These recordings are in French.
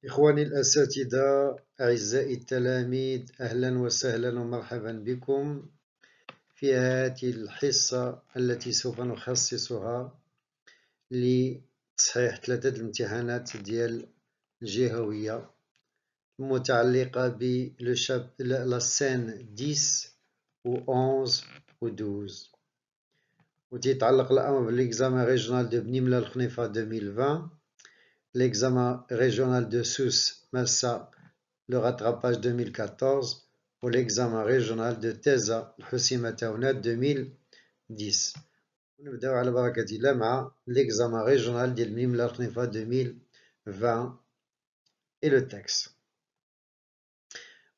إخواني الأساتذة أعزائي التلاميذ أهلا وسهلا ومرحبا بكم في هذه الحصة التي سوف نخصصها لتصحيح 3 الامتحانات ديال الجهوية المتعلقة ب la scène 10 و 11 و 12 وتتعلق الأمر بالإكزامان ريجونال دو بنيملة الخنيفة 2020 l'examen régional de Sousse Massa, le rattrapage 2014, ou l'examen régional de Teza Houssima Taounat 2010. ونبداو على بركة الله مع l'examen régional ديال الميم الخنيفة 2020 et le texte.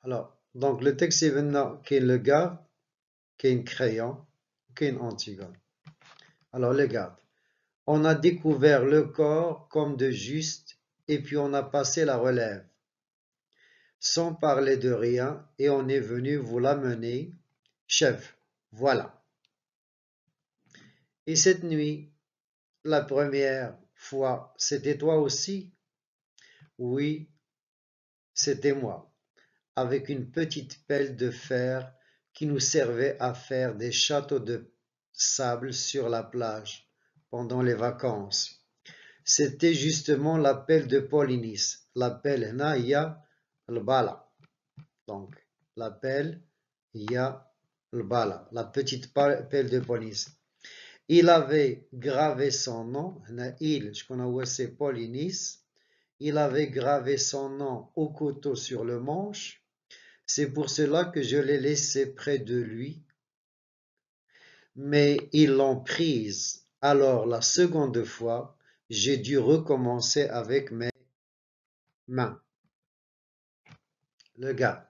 Alors, donc le texte يبنى كاين le garde, كاين crayon, كاين Antigone. Alors le garde. On a découvert le corps comme de juste, et puis on a passé la relève, sans parler de rien, et on est venu vous l'amener, chef, voilà. Et cette nuit, la première fois, c'était toi aussi? Oui, c'était moi, avec une petite pelle de fer qui nous servait à faire des châteaux de sable sur la plage pendant les vacances. C'était justement la pelle de Polynice. La pelle, hna, ya al-bala. Donc, la pelle, ya al-bala. La petite pelle de Polynice. Il avait gravé son nom, hna, il, je connais c'est Polynice. Il avait gravé son nom au couteau sur le manche. C'est pour cela que je l'ai laissé près de lui. Mais ils l'ont prise. Alors, la seconde fois, j'ai dû recommencer avec mes mains. Le gars.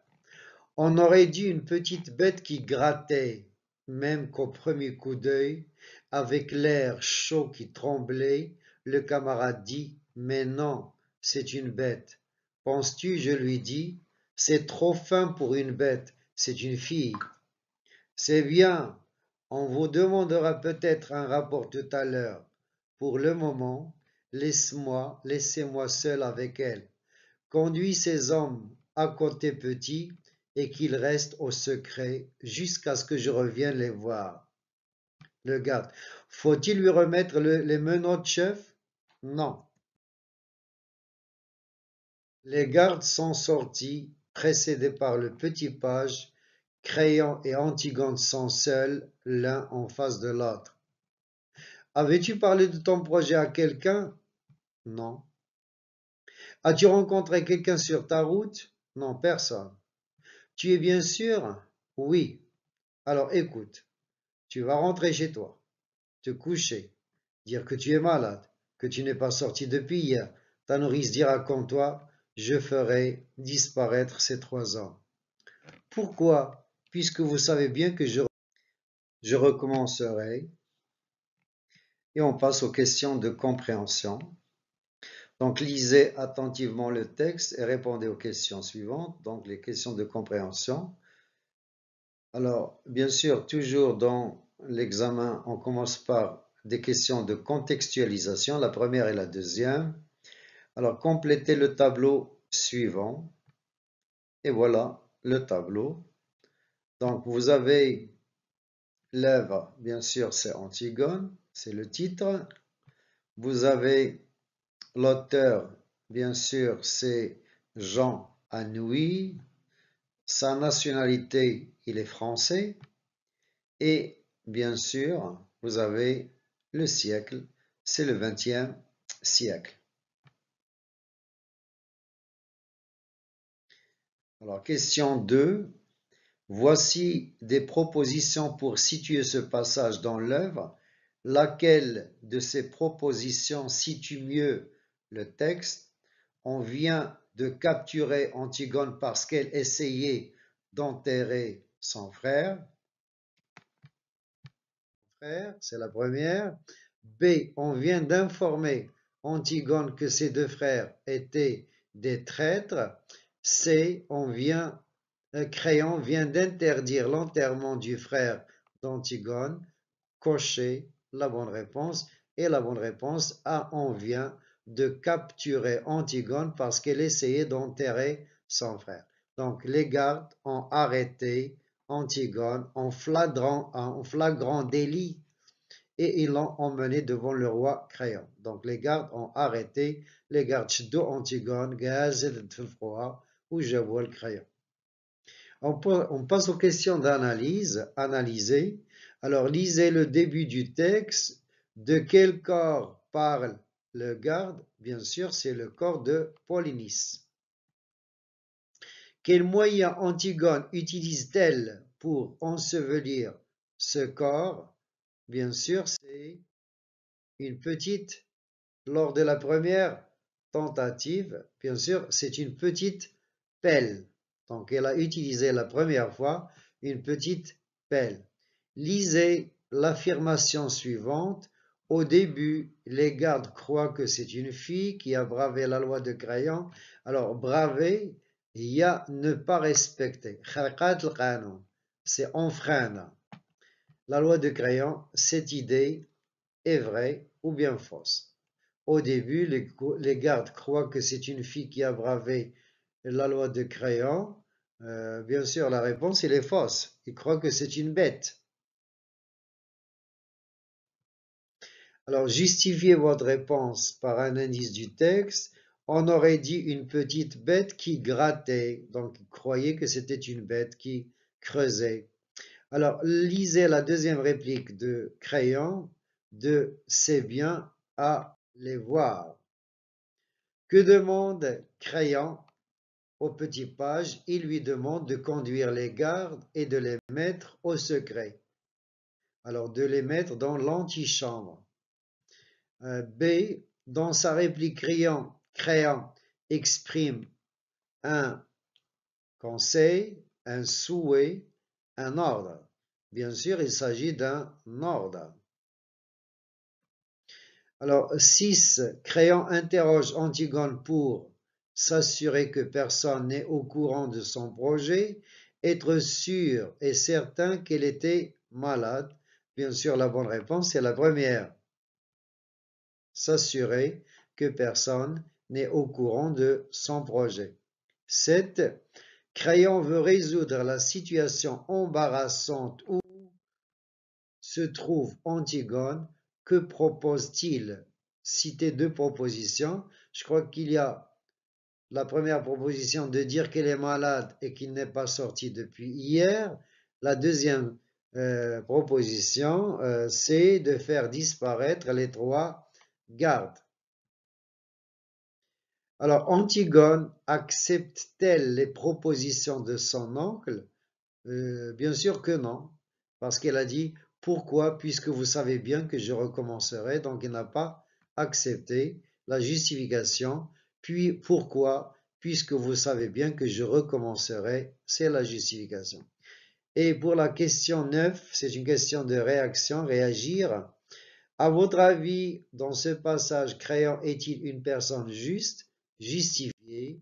On aurait dit une petite bête qui grattait, même qu'au premier coup d'œil, avec l'air chaud qui tremblait, le camarade dit, mais non, c'est une bête. Penses-tu, je lui dis, c'est trop fin pour une bête, c'est une fille. C'est bien, on vous demandera peut-être un rapport tout à l'heure. Pour le moment, laissez-moi seul avec elle. Conduis ces hommes à côté petit et qu'ils restent au secret jusqu'à ce que je revienne les voir. Le garde. Faut-il lui remettre les menottes, chef? Non. Les gardes sont sortis, précédés par le petit page. Crayon et Antigone sont seuls, l'un en face de l'autre. Avais-tu parlé de ton projet à quelqu'un? Non. As-tu rencontré quelqu'un sur ta route? Non, personne. Tu es bien sûr? Oui. Alors écoute, tu vas rentrer chez toi, te coucher, dire que tu es malade, que tu n'es pas sorti depuis hier. Ta nourrice dira comme toi, je ferai disparaître ces 3 hommes. Pourquoi? Puisque vous savez bien que je recommencerai. Et on passe aux questions de compréhension. Donc lisez attentivement le texte et répondez aux questions suivantes. Donc les questions de compréhension. Alors, bien sûr, toujours dans l'examen, on commence par des questions de contextualisation, la première et la deuxième. Alors, complétez le tableau suivant. Et voilà le tableau. Donc, vous avez l'œuvre, bien sûr, c'est Antigone, c'est le titre. Vous avez l'auteur, bien sûr, c'est Jean Anouilh. Sa nationalité, il est français. Et bien sûr, vous avez le siècle, c'est le 20e siècle. Alors, question 2. Voici des propositions pour situer ce passage dans l'œuvre. Laquelle de ces propositions situe mieux le texte? On vient de capturer Antigone parce qu'elle essayait d'enterrer son frère. C'est la première. B. On vient d'informer Antigone que ses 2 frères étaient des traîtres. C. Créon vient d'interdire l'enterrement du frère d'Antigone. Cochez la bonne réponse. Et la bonne réponse A. On vient de capturer Antigone parce qu'elle essayait d'enterrer son frère. Donc les gardes ont arrêté Antigone en flagrant délit et ils l'ont emmené devant le roi Créon. Donc les gardes ont arrêté les gardes de Antigone, ou je vois le Créon. On passe aux questions d'analyse. Analyser. Alors, lisez le début du texte. De quel corps parle le garde? Bien sûr, c'est le corps de Polynice. Quel moyen Antigone utilise-t-elle pour ensevelir ce corps? Bien sûr, c'est une petite, lors de la première tentative, bien sûr, c'est une petite pelle. Donc, elle a utilisé la première fois une petite pelle. Lisez l'affirmation suivante. Au début, les gardes croient que c'est une fille qui a bravé la loi de Créon. Alors, braver, il y a ne pas respecter. C'est enfreindre la loi de Créon. Cette idée est vraie ou bien fausse. Au début, les gardes croient que c'est une fille qui a bravé la loi de Créon. Bien sûr, la réponse, elle est fausse. Ils croient que c'est une bête. Alors, justifiez votre réponse par un indice du texte. On aurait dit une petite bête qui grattait. Donc, ils croyaient que c'était une bête qui creusait. Alors, lisez la deuxième réplique de Créon, de c'est bien à les voir. Que demande Créon au petit page? Il lui demande de conduire les gardes et de les mettre au secret. Alors, de les mettre dans l'antichambre. B, dans sa réplique, Créon exprime un conseil, un souhait, un ordre. Bien sûr, il s'agit d'un ordre. Alors, 6, Créon interroge Antigone pour s'assurer que personne n'est au courant de son projet, être sûr et certain qu'elle était malade. Bien sûr, la bonne réponse est la première. S'assurer que personne n'est au courant de son projet. 7. Créon veut résoudre la situation embarrassante où se trouve Antigone. Que propose-t-il? Citer deux propositions. Je crois qu'il y a la première proposition de dire qu'elle est malade et qu'il n'est pas sorti depuis hier. La deuxième proposition, c'est de faire disparaître les trois gardes. Alors, Antigone accepte-t-elle les propositions de son oncle? Bien sûr que non, parce qu'elle a dit pourquoi, puisque vous savez bien que je recommencerai, donc elle n'a pas accepté la justification, puis pourquoi, puisque vous savez bien que je recommencerai, c'est la justification. Et pour la question 9, c'est une question de réaction, réagir. À votre avis, dans ce passage, Créon est-il une personne juste, justifiée?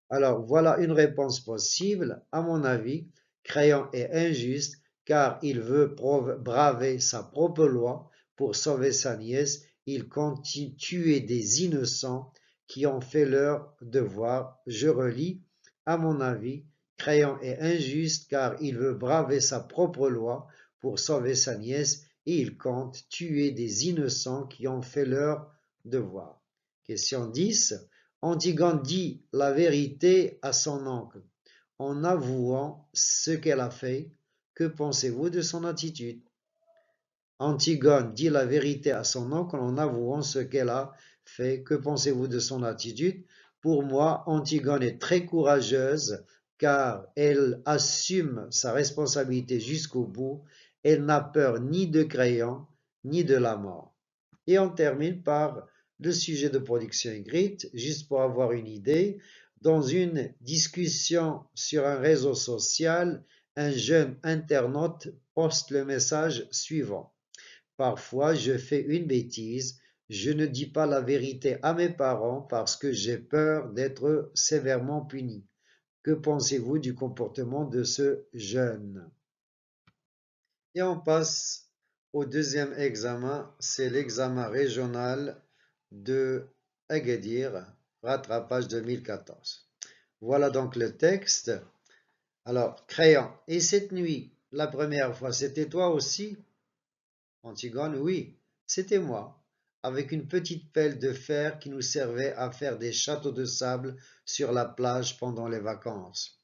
Alors, voilà une réponse possible. À mon avis, Créon est injuste car il veut braver sa propre loi pour sauver sa nièce. Il continue tuer des innocents qui ont fait leur devoir. Je relis. À mon avis, Créon est injuste car il veut braver sa propre loi pour sauver sa nièce et il compte tuer des innocents qui ont fait leur devoir. Question 10. Antigone dit la vérité à son oncle en avouant ce qu'elle a fait. Que pensez-vous de son attitude? Antigone dit la vérité à son oncle en avouant ce qu'elle a fait. Que pensez-vous de son attitude? Pour moi, Antigone est très courageuse car elle assume sa responsabilité jusqu'au bout. Elle n'a peur ni de Créon ni de la mort. Et on termine par le sujet de production écrite, juste pour avoir une idée. Dans une discussion sur un réseau social, un jeune internaute poste le message suivant. Parfois, je fais une bêtise. Je ne dis pas la vérité à mes parents parce que j'ai peur d'être sévèrement puni. Que pensez-vous du comportement de ce jeune? Et on passe au deuxième examen, c'est l'examen régional de Agadir, rattrapage 2014. Voilà donc le texte. Alors, Créon, et cette nuit, la première fois, c'était toi aussi? Antigone, oui, c'était moi, avec une petite pelle de fer qui nous servait à faire des châteaux de sable sur la plage pendant les vacances.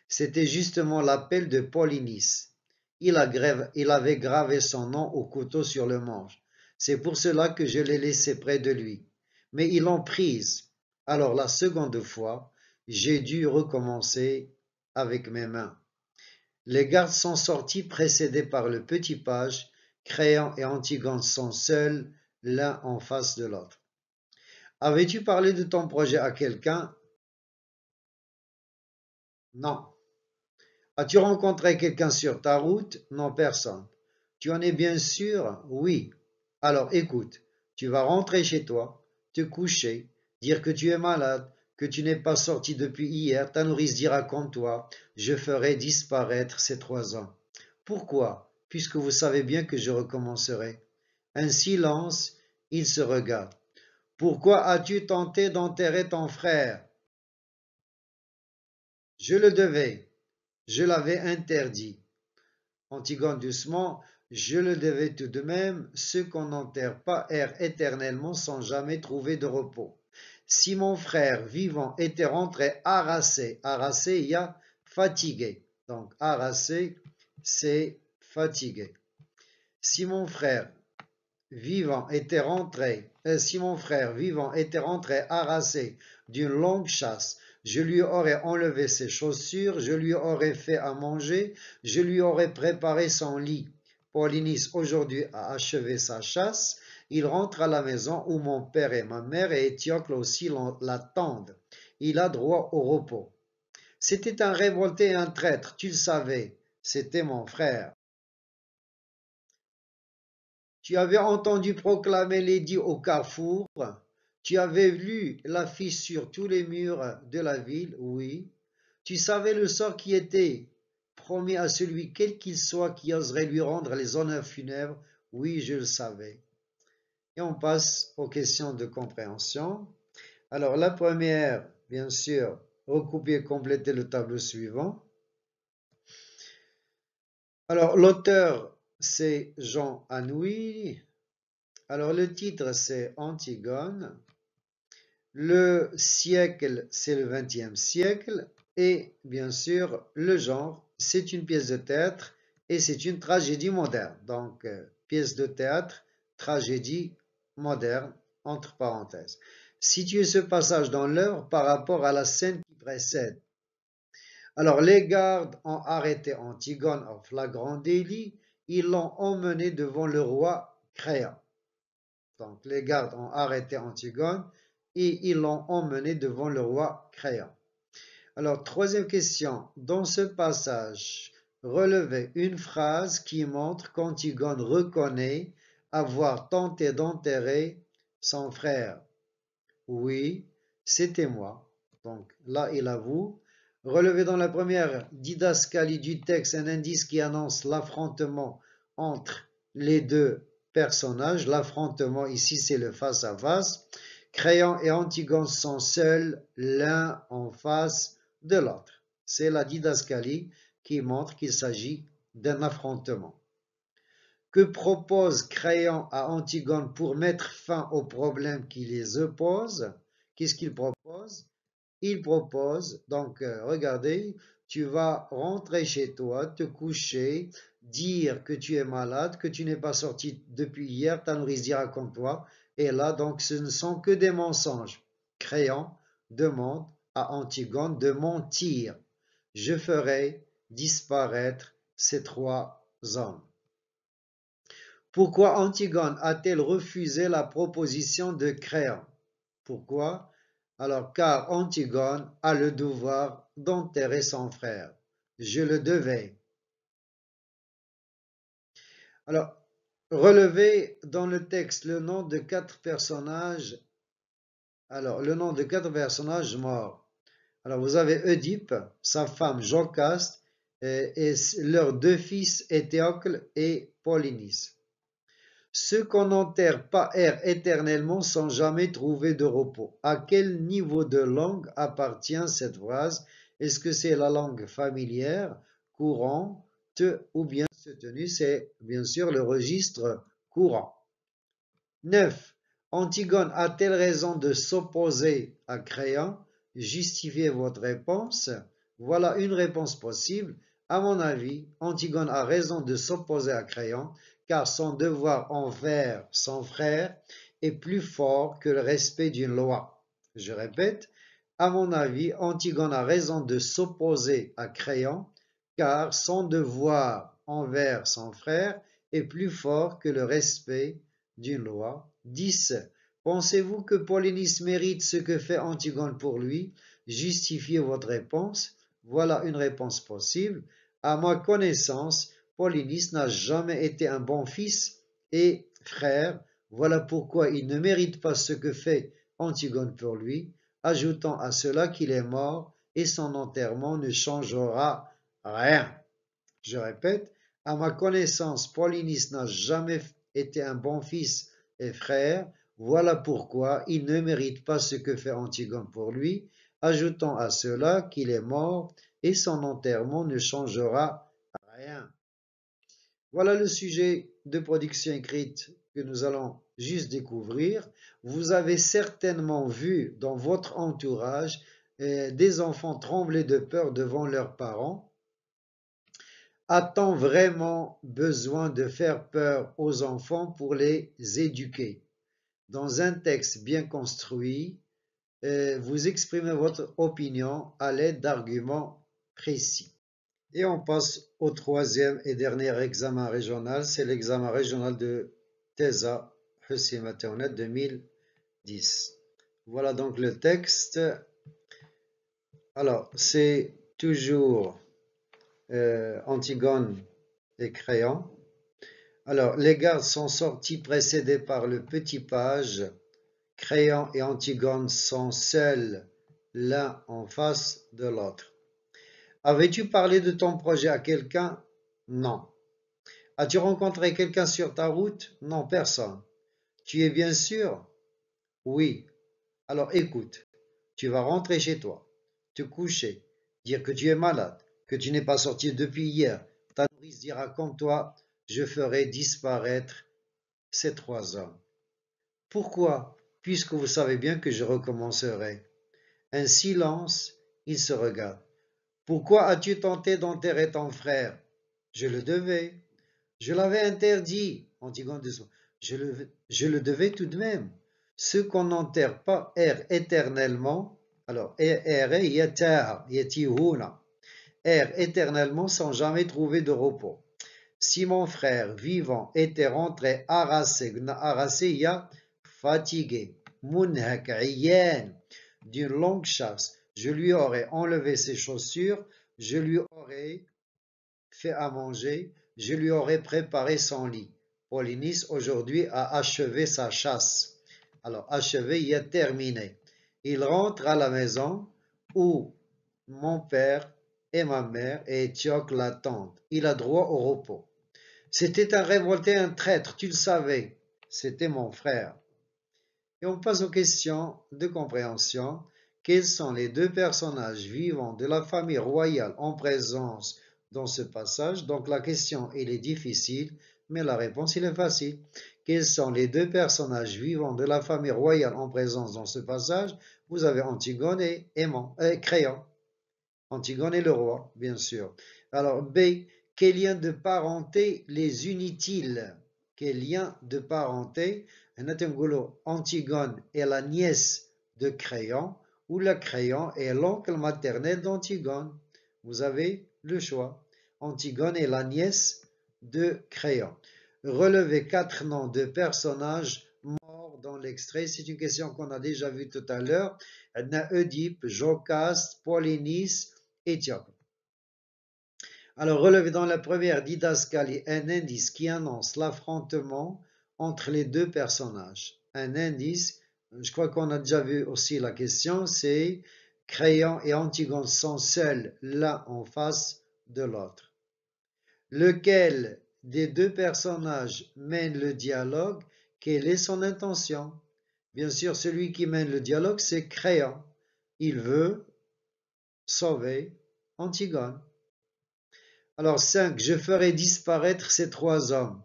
C'était justement la pelle de Polynice. Il avait gravé son nom au couteau sur le manche. C'est pour cela que je l'ai laissé près de lui. Mais ils l'ont prise. Alors la seconde fois, j'ai dû recommencer avec mes mains. Les gardes sont sortis précédés par le petit page. Créon et Antigone sont seuls, l'un en face de l'autre. Avais-tu parlé de ton projet à quelqu'un? Non. As-tu rencontré quelqu'un sur ta route? Non, personne. Tu en es bien sûr? Oui. Alors écoute, tu vas rentrer chez toi, te coucher, dire que tu es malade, que tu n'es pas sorti depuis hier, ta nourrice dira comme toi, je ferai disparaître ces 3 ans. Pourquoi? Puisque vous savez bien que je recommencerai. Un silence, ils se regardent. Pourquoi as-tu tenté d'enterrer ton frère? Je le devais, je l'avais interdit. Antigone doucement, je le devais tout de même, ceux qu'on n'enterre pas errent éternellement sans jamais trouver de repos. Si mon frère vivant était rentré harassé, il y a fatigué. Donc harassé, c'est fatigué. Si mon frère si mon frère vivant était rentré harassé d'une longue chasse, je lui aurais enlevé ses chaussures, je lui aurais fait à manger, je lui aurais préparé son lit. Polynice aujourd'hui a achevé sa chasse, il rentre à la maison où mon père et ma mère et Étiocle aussi l'attendent. Il a droit au repos. C'était un révolté et un traître, tu le savais, c'était mon frère. Tu avais entendu proclamer l'édit au carrefour. Tu avais lu l'affiche sur tous les murs de la ville, oui. Tu savais le sort qui était promis à celui quel qu'il soit qui oserait lui rendre les honneurs funèbres, oui, je le savais. Et on passe aux questions de compréhension. Alors la première, bien sûr, recouper et compléter le tableau suivant. Alors l'auteur, c'est Jean Anouilh. Alors le titre, c'est Antigone. Le siècle, c'est le XXe siècle. Et bien sûr, le genre, c'est une pièce de théâtre et c'est une tragédie moderne. Donc, pièce de théâtre, tragédie moderne, entre parenthèses. Situez ce passage dans l'œuvre par rapport à la scène qui précède. Alors, les gardes ont arrêté Antigone en flagrant délit. Ils l'ont emmené devant le roi Créon. Donc, les gardes ont arrêté Antigone et ils l'ont emmené devant le roi Créon. Alors, troisième question. Dans ce passage, relevez une phrase qui montre qu'Antigone reconnaît avoir tenté d'enterrer son frère. Oui, c'était moi. Donc là, il avoue. Relevez dans la première didascalie du texte un indice qui annonce l'affrontement entre les deux personnages. L'affrontement ici, c'est le face-à-face. Créon et Antigone sont seuls, l'un en face de l'autre. C'est la didascalie qui montre qu'il s'agit d'un affrontement. Que propose Créon à Antigone pour mettre fin aux problèmes qui les opposent? Qu'est-ce qu'il propose? Il propose, donc regardez, tu vas rentrer chez toi, te coucher, dire que tu es malade, que tu n'es pas sorti depuis hier, ta nourrice dira comme toi, et là donc ce ne sont que des mensonges. Créon demande à Antigone de mentir. Je ferai disparaître ces 3 hommes. Pourquoi Antigone a-t-elle refusé la proposition de Créon? Pourquoi? Alors, car Antigone a le devoir d'enterrer son frère. Je le devais. Alors, relevez dans le texte le nom de 4 personnages. Alors, le nom de 4 personnages morts. Alors, vous avez Oedipe, sa femme Jocaste, et leurs 2 fils Étiocle et Polynice. Ceux qu'on n'enterre pas errent éternellement sans jamais trouver de repos. À quel niveau de langue appartient cette phrase? Est-ce que c'est la langue familière, courante ou bien soutenue? C'est bien sûr le registre courant. 9. Antigone a-t-elle raison de s'opposer à Créon? Justifiez votre réponse. Voilà une réponse possible. À mon avis, Antigone a raison de s'opposer à Créon, car son devoir envers son frère est plus fort que le respect d'une loi. Je répète, à mon avis, Antigone a raison de s'opposer à Créon, car son devoir envers son frère est plus fort que le respect d'une loi. 10. Pensez-vous que Polynice mérite ce que fait Antigone pour lui? Justifiez votre réponse. Voilà une réponse possible. À ma connaissance, Polynice n'a jamais été un bon fils et frère. Voilà pourquoi il ne mérite pas ce que fait Antigone pour lui, ajoutant à cela qu'il est mort et son enterrement ne changera rien. Je répète, à ma connaissance, Polynice n'a jamais été un bon fils et frère. Voilà pourquoi il ne mérite pas ce que fait Antigone pour lui, ajoutant à cela qu'il est mort et son enterrement ne changera rien. Voilà le sujet de production écrite que nous allons juste découvrir. Vous avez certainement vu dans votre entourage des enfants trembler de peur devant leurs parents. A-t-on vraiment besoin de faire peur aux enfants pour les éduquer? Dans un texte bien construit, vous exprimez votre opinion à l'aide d'arguments précis. Et on passe au troisième et dernier examen régional, c'est l'examen régional de TESA Hussein Maternelle 2010. Voilà donc le texte. Alors, c'est toujours Antigone et Créon. Alors, les gardes sont sortis précédés par le petit page. Créon et Antigone sont seuls l'un en face de l'autre. Avais-tu parlé de ton projet à quelqu'un? Non. As-tu rencontré quelqu'un sur ta route? Non, personne. Tu es bien sûr? Oui. Alors écoute, tu vas rentrer chez toi, te coucher, dire que tu es malade, que tu n'es pas sorti depuis hier. Ta nourrice dira comme toi, je ferai disparaître ces 3 hommes. Pourquoi? Puisque vous savez bien que je recommencerai. Un silence, ils se regardent. Pourquoi as-tu tenté d'enterrer ton frère? Je le devais. Je l'avais interdit. Antigone descend. Je le devais tout de même. Ceux qu'on n'enterre pas errent éternellement. Alors, errent éternellement sans jamais trouver de repos. Si mon frère vivant était rentré harassé, fatigué, munhak, d'une longue chasse, je lui aurais enlevé ses chaussures, je lui aurais fait à manger, je lui aurais préparé son lit. Polynice aujourd'hui a achevé sa chasse. Alors, achevé, il a terminé. Il rentre à la maison où mon père et ma mère et Étioque l'attendent. Il a droit au repos. C'était un révolté, un traître, tu le savais. C'était mon frère. Et on passe aux questions de compréhension. Quels sont les deux personnages vivants de la famille royale en présence dans ce passage? Donc la question, elle est difficile, mais la réponse, elle est facile. Quels sont les deux personnages vivants de la famille royale en présence dans ce passage? Vous avez Antigone et Créon. Antigone est le roi, bien sûr. Alors B, quel lien de parenté les unit-il? Quel lien de parenté? Antigone est la nièce de Créon ou la Créon est l'oncle maternel d'Antigone. Vous avez le choix. Antigone est la nièce de Créon. Relevez 4 noms de personnages morts dans l'extrait. C'est une question qu'on a déjà vue tout à l'heure. Oedipe, Jocaste, Polynice, Étiope. Alors, relevez dans la première didascalie un indice qui annonce l'affrontement entre les deux personnages. Un indice, je crois qu'on a déjà vu aussi la question, c'est Créon et Antigone sont seuls l'un en face de l'autre. Lequel des deux personnages mène le dialogue, quelle est son intention? Bien sûr, celui qui mène le dialogue, c'est Créon. Il veut sauver Antigone. Alors 5, je ferai disparaître ces trois hommes.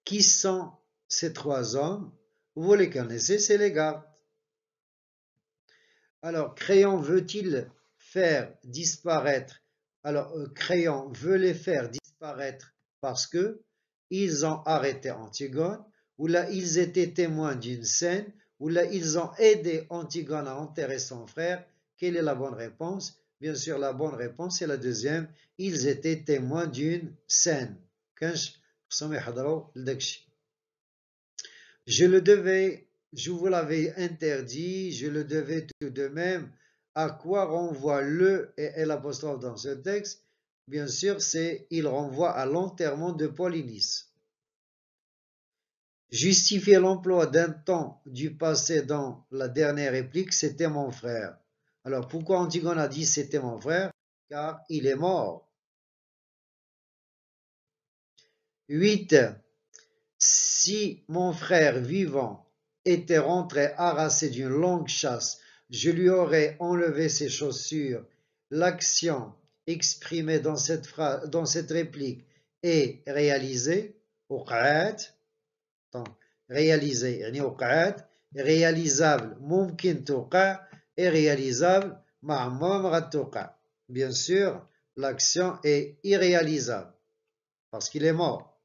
Qui sont ces trois hommes? Vous les connaissez, c'est les gardes. Alors, Créon veut-il faire disparaître? Alors, Créon veut les faire disparaître parce que ils ont arrêté Antigone, ou là ils étaient témoins d'une scène, ou là ils ont aidé Antigone à enterrer son frère. Quelle est la bonne réponse? Bien sûr, la bonne réponse est la deuxième. Ils étaient témoins d'une scène. Je vous l'avais interdit, je le devais tout de même. À quoi renvoie le et l'apostrophe dans ce texte? Bien sûr, il renvoie à l'enterrement de Polynice. Justifier l'emploi d'un temps du passé dans la dernière réplique, c'était mon frère. Alors pourquoi Antigone a dit c'était mon frère? Car il est mort. 8. Si mon frère vivant était rentré harassé d'une longue chasse, je lui aurais enlevé ses chaussures. L'action exprimée dans cette réplique est réalisée, donc réalisée, réalisable, ممكن توقع et réalisable, bien sûr, l'action est irréalisable parce qu'il est mort.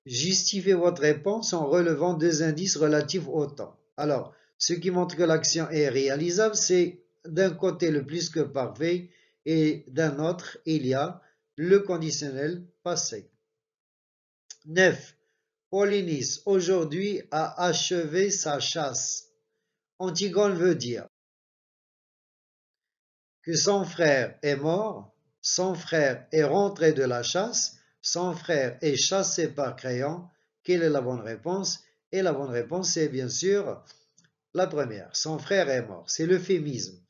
Justifiez votre réponse en relevant deux indices relatifs au temps. Alors, ce qui montre que l'action est réalisable, c'est d'un côté le plus que parfait et d'un autre, il y a le conditionnel passé. 9. Polynice, aujourd'hui, a achevé sa chasse. Antigone veut dire que son frère est mort, son frère est rentré de la chasse, son frère est chassé par Créon. Quelle est la bonne réponse? Et la bonne réponse, c'est bien sûr la première. Son frère est mort. C'est l'euphémisme.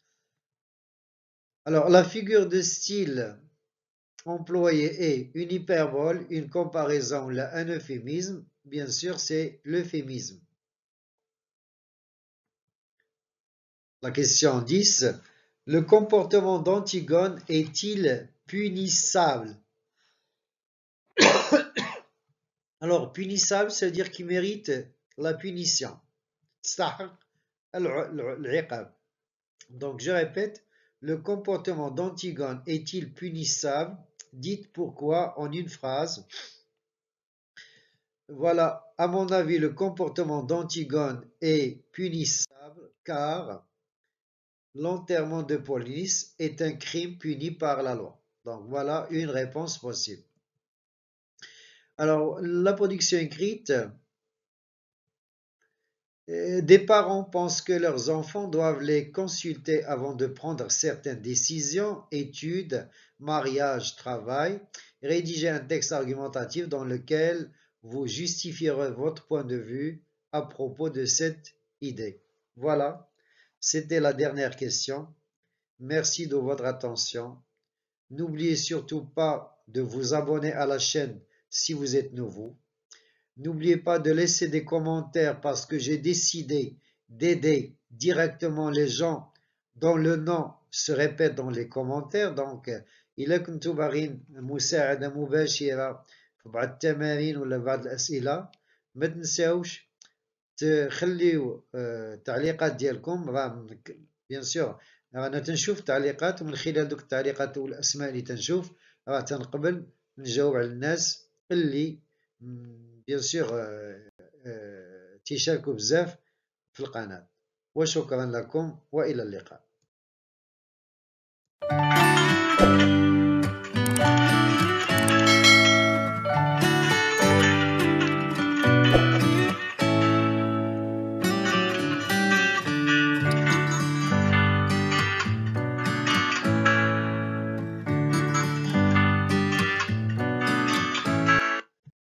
Alors, la figure de style employée est une hyperbole, une comparaison, un euphémisme. Bien sûr, c'est l'euphémisme. La question 10. Le comportement d'Antigone est-il punissable? Alors, punissable, ça veut dire qu'il mérite la punition. Donc, je répète, le comportement d'Antigone est-il punissable? Dites pourquoi en une phrase. Voilà, à mon avis, le comportement d'Antigone est punissable car l'enterrement de Polynice est un crime puni par la loi. Donc, voilà une réponse possible. Alors, la production écrite, des parents pensent que leurs enfants doivent les consulter avant de prendre certaines décisions, études, mariage, travail. Rédigez un texte argumentatif dans lequel vous justifierez votre point de vue à propos de cette idée. Voilà, c'était la dernière question. Merci de votre attention. N'oubliez surtout pas de vous abonner à la chaîne si vous êtes nouveau. N'oubliez pas de laisser des commentaires parce que j'ai décidé d'aider directement les gens dont le nom se répète dans les commentaires. Donc, إلا كنتوا باغيين مساعدة مباشرة في بعض التمارين ولا بعض الأسئلة ما تنساوش تخليو التعليقات ديالكم. بيان سور رانا تنشوف التعليقات ومن خلال دوك التعليقات والأسماء اللي تنشوف راه تنقبل نجاوب على الناس اللي بيان سور تيشاركوا بزاف في القناة. وشكرا لكم وإلى اللقاء.